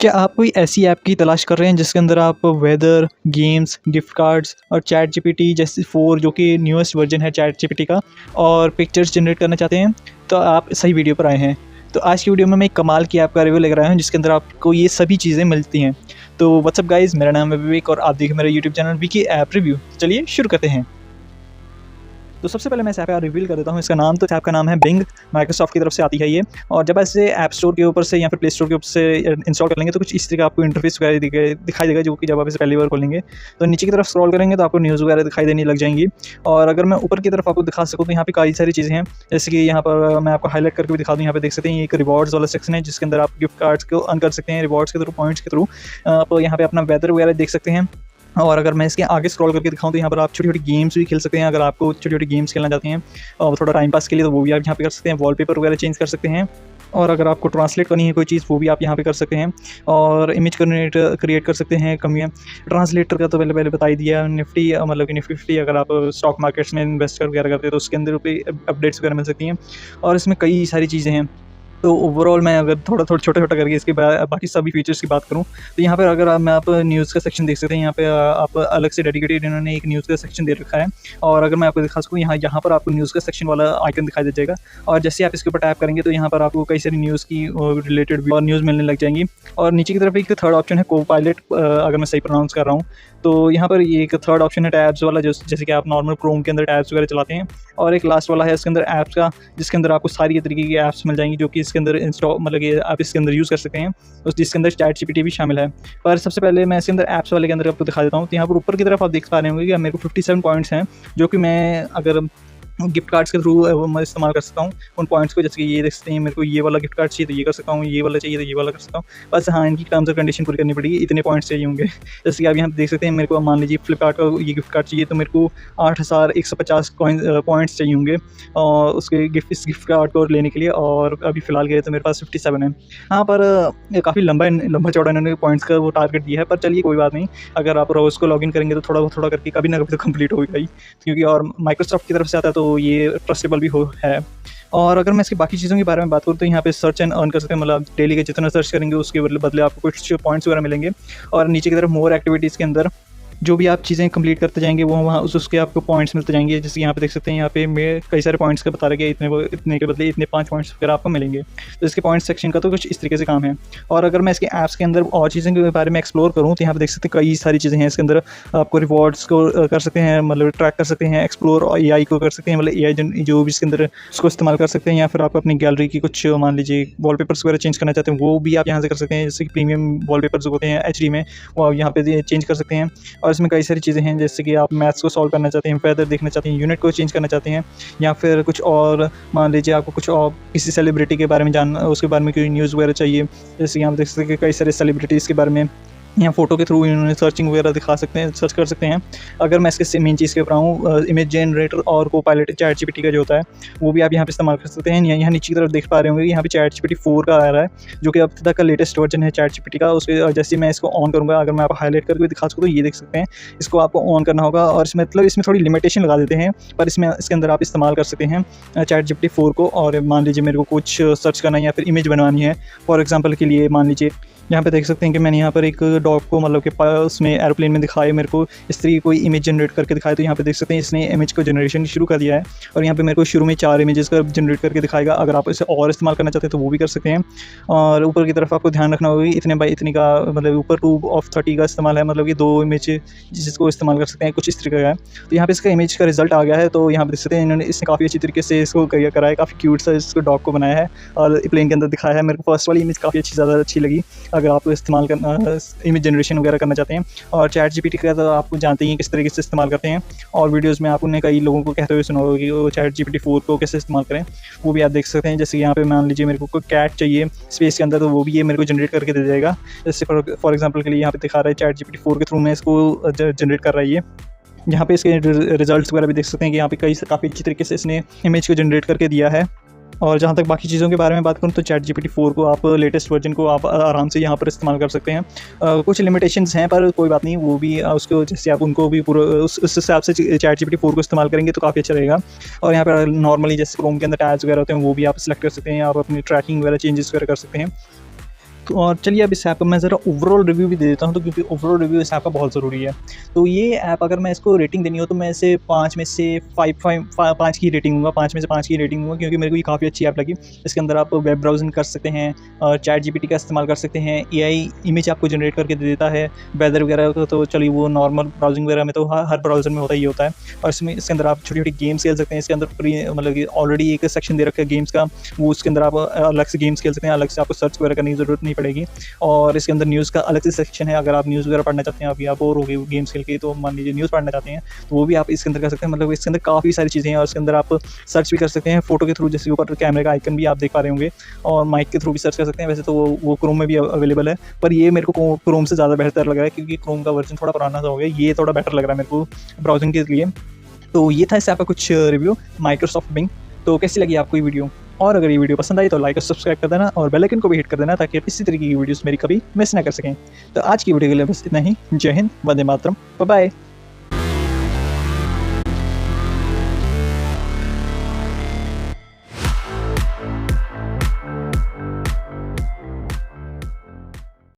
क्या आप कोई ऐसी ऐप की तलाश कर रहे हैं जिसके अंदर आप वेदर, गेम्स, गिफ्ट कार्ड्स और चैट जीपीटी जैसे 4 जो कि न्यूएस्ट वर्जन है चैट जीपीटी का और पिक्चर्स जनरेट करना चाहते हैं? तो आप सही वीडियो पर आए हैं। तो आज की वीडियो में मैं एक कमाल की ऐप का रिव्यू लेकर आया हूँ जिसके अंदर आपको ये सभी चीज़ें मिलती हैं। तो व्हाट्स अप गाइज़, मेरा नाम है विवेक और आप देख मेरा YouTube channel Vicky app review. चलिए शुरू करते हैं। तो सबसे पहले मैं इस ऐप का रिवील कर देता हूँ। इसका नाम, तो ऐप का नाम है बिंग। माइक्रोसॉफ्ट की तरफ से आती है ये। और जब ऐसे ऐप स्टोर के ऊपर से या फिर प्ले स्टोर के ऊपर से इंस्टॉल कर लेंगे तो कुछ इस तरह का आपको इंटरफेस वगैरह दिखाई देगा, जो कि जब आप इसे पहली बार खोलेंगे तो नीचे की तरफ स्क्रॉल करेंगे तो आपको न्यूज़ वगैरह दिखाई देने लग जाएंगी। और अगर मैं ऊपर की तरफ आपको दिखा सकूँ तो यहाँ पे कई सारी चीज़ें हैं, जैसे कि यहाँ पर मैं आपको हाईलाइट करके भी दिखा दूँ। यहाँ पे देख सकते हैं, ये एक रिवॉर्ड्स वाला सेक्शन है जिसके अंदर आप गिफ्ट कार्ड्स को अर्न कर सकते हैं रिवॉर्ड्स के थ्रू, पॉइंट्स के थ्रू। आप यहाँ पे अपना वेदर वगैरह देख सकते हैं। और अगर मैं इसके आगे स्क्रॉल करके दिखाऊँ तो यहाँ पर आप छोटी-छोटी गेम्स भी खेल सकते हैं। अगर आपको छोटी-छोटी गेम्स खेलना चाहते हैं और थोड़ा टाइम पास के लिए, तो वो भी आप यहाँ पे कर सकते हैं। वॉलपेपर वगैरह चेंज कर सकते हैं। और अगर आपको ट्रांसलेट करनी है कोई चीज़, वो भी आप यहाँ पे कर सकते हैं। और इमेज क्रिएट कर सकते हैं। कमियाँ ट्रांसलेटर का तो पहले बता ही दिया। निफ्टी मतलब कि निफ्टी 50 अगर आप स्टॉक मार्केट्स में इन्वेस्ट वगैरह करते हैं तो उसके अंदर भी अपडेट्स वगैरह मिल सकती हैं। और इसमें कई सारी चीज़ें हैं। तो ओवरऑल मैं अगर थोड़ा-थोड़ा छोटा-छोटा करके इसके बाकी सभी फीचर्स की बात करूँ, तो यहाँ पर अगर आप न्यूज़ का सेक्शन देख सकते हैं। यहाँ पे आप अलग से डेडिकेटेड इन्होंने एक न्यूज़ का सेक्शन दे रखा है। और अगर मैं आपको दिखा सकूँ, यहाँ यहाँ पर आपको न्यूज़ का सेक्शन वाला आइकन दिखाई दे जाएगा। और जैसे आप इसके ऊपर टैप करेंगे तो यहाँ पर आपको कई सारी न्यूज़ की रिलेटेड और न्यूज़ मिलने लग जाएंगी। और नीचे की तरफ एक थर्ड ऑप्शन है को-पायलट, अगर मैं सही प्रोनाउंस कर रहा हूँ। तो यहाँ पर ये एक थर्ड ऑप्शन है टैब्स वाला, जैसे कि आप नॉर्मल क्रोम के अंदर टैब्स वगैरह चलाते हैं। और एक लास्ट वाला है इसके अंदर ऐप्स का, जिसके अंदर आपको सारी तरीके की ऐप्स मिल जाएंगी, जो कि इसके अंदर इंस्टॉल मतलब कि आप इसके अंदर यूज़ कर सकते हैं। जिसके अंदर चैट जीपीटी भी शामिल है। पर सबसे पहले मैं इसके अंदर ऐप्स वाले के अंदर आपको दिखा देता हूँ। तो यहाँ पर ऊपर की तरफ आप देख पा रहे होंगे कि मेरे को 57 पॉइंट्स हैं, जो कि मैं अगर गिफ्ट कार्ड्स के थ्रू मैं इस्तेमाल कर सकता हूँ उन पॉइंट्स को। जैसे कि ये देख सकते हैं, मेरे को ये वाला गिफ्ट कार्ड चाहिए तो ये कर सकता हूँ, ये वाला चाहिए तो ये वाला कर सकता हूँ। बस हाँ, इनकी टर्म्स और कंडीशन पूरी करनी पड़ेगी, इतने पॉइंट्स चाहिए होंगे। जैसे कि आप यहाँ पे देख सकते हैं, मेरे को मान लीजिए फ्लिपकार्ट का ये गिफ्ट कार्ड चाहिए तो मेरे को 8150 पॉइंट्स चाहिए होंगे और उसके इस गिफ्ट कार्ड को लेने के लिए। और अभी फ़िलहाल गए तो मेरे पास 57 है। हाँ, पर काफ़ी लंबा चौड़ा इन्होंने पॉइंट्स का वो टारगेट दिया है। पर चलिए कोई बात नहीं, अगर आप रोज़ को लॉगिन करेंगे तो थोड़ा करके कभी ना कभी तो कंप्लीट होगा ही, क्योंकि और माइक्रोसॉफ्ट की तरफ से आता है तो ये ट्रस्टेबल भी है। और अगर मैं इसकी बाकी चीज़ों के बारे में बात करूँ तो यहाँ पे सर्च एंड अर्न कर सकते हैं। मतलब डेली के जितना सर्च करेंगे उसके बदले आपको कुछ पॉइंट्स वगैरह मिलेंगे। और नीचे की तरफ मोर एक्टिविटीज़ के अंदर जो भी आप चीज़ें कंप्लीट करते जाएंगे वो वहाँ उसके आपको पॉइंट्स मिलते जाएंगे। जैसे यहाँ पे देख सकते हैं, यहाँ पे मैं कई सारे पॉइंट्स का बता रहे हैं, इतने के बदले इतने 5 पॉइंट्स वगैरह आपको मिलेंगे। तो इसके पॉइंट सेक्शन का तो कुछ इस तरीके से काम है। और अगर मैं इसके ऐप्स के अंदर और चीज़ों के बारे में एक्सप्लोर करूँ तो यहाँ पे देख सकते हैं कई सारी चीज़ें हैं। इसके अंदर आपको रिवॉर्ड्स को कर सकते हैं, मतलब ट्रैक कर सकते हैं। एक्सप्लोर और AI को कर सकते हैं, मतलब AI जो भी इसके अंदर उसको इस्तेमाल कर सकते हैं। या फिर आप अपनी गैलरी की कुछ मान लीजिए वॉलपेपर्स वगैरह चेंज करना चाहते हैं, वो भी आप यहाँ से कर सकते हैं। जैसे कि प्रीमियम वॉलपेपर्स होते हैं HD में, वो आप यहाँ पे चेंज कर सकते हैं। और इसमें कई सारी चीज़ें हैं, जैसे कि आप मैथ्स को सॉल्व करना चाहते हैं, वेदर देखना चाहते हैं, यूनिट को चेंज करना चाहते हैं, या फिर कुछ और मान लीजिए आपको कुछ और किसी सेलिब्रिटी के बारे में जानना, उसके बारे में कोई न्यूज़ वगैरह चाहिए। जैसे कि आप देख सकते हैं कई सारे सेलिब्रिटीज़ के बारे में यहाँ फ़ोटो के थ्रू इन्होंने सर्चिंग वगैरह दिखा सकते हैं, सर्च कर सकते हैं। अगर मैं इसके मेन चीज़ के ऊपर आऊँ, इमेज जनरेटर और को-पायलट चैट जीपीटी का जो होता है वो भी आप यहाँ पे इस्तेमाल कर सकते हैं। यहाँ नीचे की तरफ देख पा रहे होंगे कि यहाँ पे चैट जीपीटी 4 का आ रहा है, जो कि अब तक का लेटेस्ट वर्जन है चैट जीपीटी का। उसके जैसे मैं इसको ऑन करूँगा, अगर मैं आपको हाईलाइट करके दिखा सकूँ तो ये देख सकते हैं, इसको आपको ऑन करना होगा। और इसमें मतलब इसमें थोड़ी लिमिटेशन लगा देते हैं, पर इसके अंदर आप इस्तेमाल कर सकते हैं चैट जीपीटी 4 को। और मान लीजिए मेरे को कुछ सर्च करना है या फिर इमेज बनवानी है, फॉर एग्जाम्पल के लिए मान लीजिए यहाँ पे देख सकते हैं कि मैंने यहाँ पर एक डॉग को मतलब कि उसमें एरोप्लेन में दिखाया, मेरे को इस तरीके कोई इमेज जनरेट करके दिखाया। तो यहाँ पे देख सकते हैं इसने इमेज को जनरेशन शुरू कर दिया है। और यहाँ पे मेरे को शुरू में 4 इमेजेस का जनरेट करके दिखाएगा। अगर आप इसे और इस्तेमाल करना चाहते हैं तो वो भी कर सकते हैं। और ऊपर की तरफ आपको ध्यान रखना होगा इतने बाई इतने का, मतलब ऊपर 2/30 का इस्तेमाल है, मतलब कि 2 इमेज जिसको इस्तेमाल कर सकते हैं, कुछ इस तरीके का है। तो यहाँ पे इसका इमेज का रिजल्ट आ गया है। तो यहाँ पे देख सकते हैं इन्होंने इसने काफ़ी अच्छी तरीके से इसको करा है, काफ़ी क्यूट सा इसको डॉग को बनाया है और प्लेन के अंदर दिखाया है। मेरे को फर्स्ट वाली इमेज काफ़ी ज़्यादा अच्छी लगी, अगर आप इस्तेमाल इमेज जनरेशन वगैरह करना चाहते हैं। और चैट जीपीटी का तो आपको जानते ही हैं किस तरीके से इस्तेमाल करते हैं। और वीडियोस में आपने कई लोगों को कहते हुए सुना होगा कि वो चैट जीपीटी 4 को कैसे इस्तेमाल करें, वो भी आप देख सकते हैं। जैसे यहाँ पे मान लीजिए मेरे को कोई कैट चाहिए स्पेस के अंदर, तो वो भी ये मेरे को जनरेट करके दे देगा। जैसे फॉर एग्जाम्पल के लिए यहाँ पे दिखा रहा है चैट जीपीटी 4 के थ्रू में इसको जनरेट कर रहा है ये। यहाँ पे इसके रिजल्ट्स वगैरह भी देख सकते हैं कि यहाँ पे काफ़ी अच्छी तरीके से इसने इमेज को जनरेट करके दिया है। और जहाँ तक बाकी चीज़ों के बारे में बात करूँ तो चैट जीपीटी 4 को आप लेटेस्ट वर्जन को आप आराम से यहाँ पर इस्तेमाल कर सकते हैं। कुछ लिमिटेशंस हैं पर कोई बात नहीं, वो भी उसको जैसे आप उनको भी पूरा उस हिसाब से चैट जीपीटी 4 को इस्तेमाल करेंगे तो काफ़ी अच्छा रहेगा। और यहाँ पर नॉर्मली जैसे क्रोम के अंदर टैब्स वगैरह होते हैं वो भी आप सिलेक्ट कर सकते हैं, आप अपनी ट्रैकिंग वगैरह चेंजेस वगैरह कर सकते हैं। और चलिए अब इस ऐप का मैं ज़रा ओवरऑल रिव्यू भी दे देता हूँ, तो क्योंकि ओवरऑल रिव्यू इस ऐप का बहुत ज़रूरी है। तो ये ऐप अगर मैं इसको रेटिंग देनी हो तो मैं इसे 5 में से 5 की रेटिंग दूँगा, 5 में से 5 की रेटिंग दूँगा, क्योंकि मेरे को ये काफ़ी अच्छी ऐप लगी। इसके अंदर आप वेब ब्राउज़िंग कर सकते हैं, चैट जीपीटी का इस्तेमाल कर सकते हैं, एआई इमेज आपको जनरेट करके दे देता है, वेदर वगैरह का तो चलिए वो नॉर्मल ब्राउज़िंग वगैरह में तो हर ब्राउज़र में होता ही होता है। और इसके अंदर आप छोटी-छोटी गेम्स खेल सकते हैं। इसके अंदर मतलब कि ऑलरेडी एक सेक्शन दे रखा है गेम्स का, वो उसके अंदर आप अलग से गेम्स खेल सकते हैं, अलग से आपको सर्च वगैरह करने की ज़रूरत नहीं पड़ेगी। और इसके अंदर न्यूज़ का अलग से सेक्शन है, अगर आप न्यूज़ वगैरह पढ़ना चाहते हैं, अभी आप बोर हो गए गेम्स खेल के, तो मान लीजिए न्यूज़ पढ़ना चाहते हैं, तो वो भी आप इसके अंदर कर सकते हैं। मतलब इसके अंदर काफ़ी सारी चीज़ें हैं और इसके अंदर आप सर्च भी कर सकते हैं फ़ोटो के थ्रू, जैसे ऊपर कैमरे का आइकन भी आप देख पा रहे होंगे, और माइक के थ्रू भी सर्च कर सकते हैं। वैसे तो वो क्रोम में भी अवेलेबल है, पर ये मेरे को क्रोम से ज़्यादा बेहतर लग रहा है, क्योंकि क्रोम का वर्जन थोड़ा पुराना सा हो गया, ये थोड़ा बेटर लग रहा है मेरे को ब्राउज़िंग के लिए। तो ये था इस ऐप का कुछ रिव्यू माइक्रोसॉफ्ट बिंग। तो कैसी लगी आपको ये वीडियो? और अगर ये वीडियो पसंद आई तो लाइक और सब्सक्राइब कर देना, और बेल आइकन को भी हिट कर देना, ताकि आप इसी तरीके की वीडियोस मेरी कभी मिस ना कर सकें। तो आज की वीडियो के लिए बस इतना ही। जय हिंद, वंदे मातरम, बाय बाय।